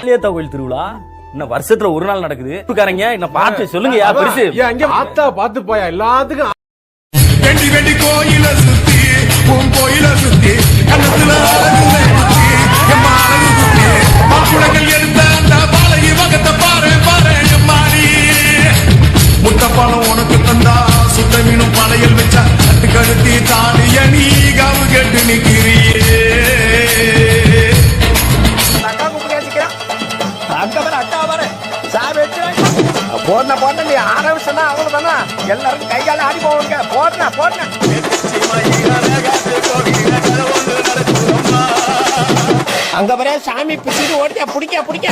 கோயில் திருவிழா இன்னும் வருஷத்துல ஒரு நாள் நடக்குது. என்ன பார்த்து சொல்லுங்க யா பெருசு. ஆத்தா பாத்து போயா எல்லாத்துக்கும் வெண்டி வெண்டி கோயில சுத்தி உன் கோயில சுத்தி கண்ணத்துல மாப்பிளங்கள் எடுத்த அந்த பாலகி வகத்தை பாரு பாரு மாறி முட்டப்பாலம் உனக்கு தந்தா சுத்த மீனும் பழையல் வச்சா கட்டு கழுத்தி தாலிய நீ காவு கேட்டு நிக்கிறியே. போன நீ ஆரம்பிச்சா அவ்வளவுதானா எல்லாரும் கைகால ஆடி போவாங்க. போடுன அங்க வர சாமி பிடிச்சிட்டு ஓடியா பிடிக்க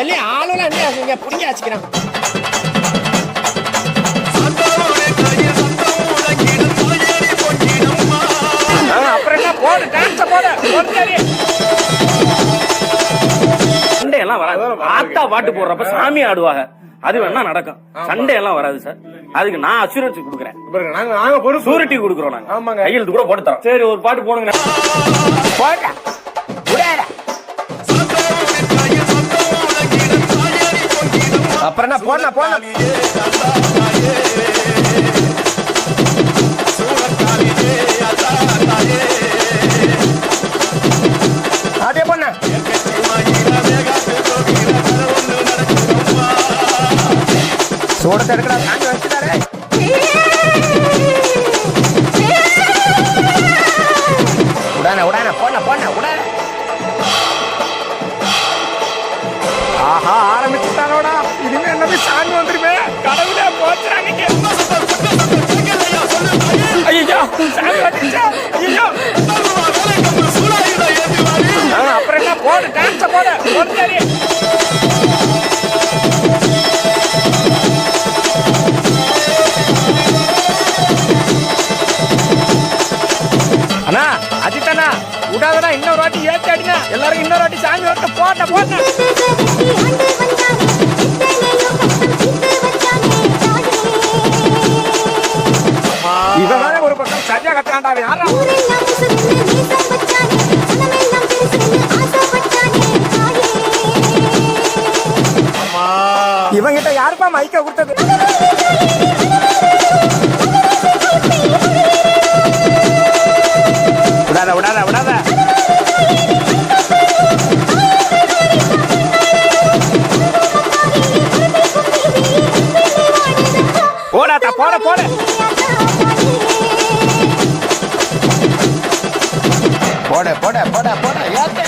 எல்லாம் ஆளுலாம் என்ன பிடிக்க வச்சுக்கிறான். அப்புறம் என்ன போடு டான்ஸ் போடு சண்டை எல்லாம் வராது. ஆத்தா பாட்டு போடுறப்ப சாமி ஆடுவாங்க, அது வேணா நடக்கும். சண்டை எல்லாம் வராது சார். அதுக்கு நான் அசூரன்ஸ் கொடுக்குறேன், சூரிட்டி கொடுக்குறோம். நாங்க கையெழுத்து கூட போட்டு தரோம். சரி ஒரு பாட்டு போடுங்க. அப்புறம் என்ன போன அதே பண்ண சோடத்தை எடுக்கிறா தாண்டி வச்சுட்டாரு. உடான போன ஆஹா ஆரம்பிச்சுட்டானோடா. இனிமே என்ன சாமி வந்துருமே. கடவுளே போச்சுறாங்க. ஐயோ சாமி வந்துச்சா. ஐயோ அப்புறம் என்ன போடு டான்ஸ் போடு. அண்ணா அஜித்தண்ணா விடாதடா, இன்னொரு வாட்டி ஏற்றி அடினா எல்லாரும் இன்னொரு வாட்டி சாமி வரட்டு. போட்ட இவன் ஒரு பக்கம் சரியா கட்டாண்டா. யாரா இவங்கிட்ட யாருப்பா மைக்க கொடுத்தது? விடாத போடாத்தா போட ஏத்த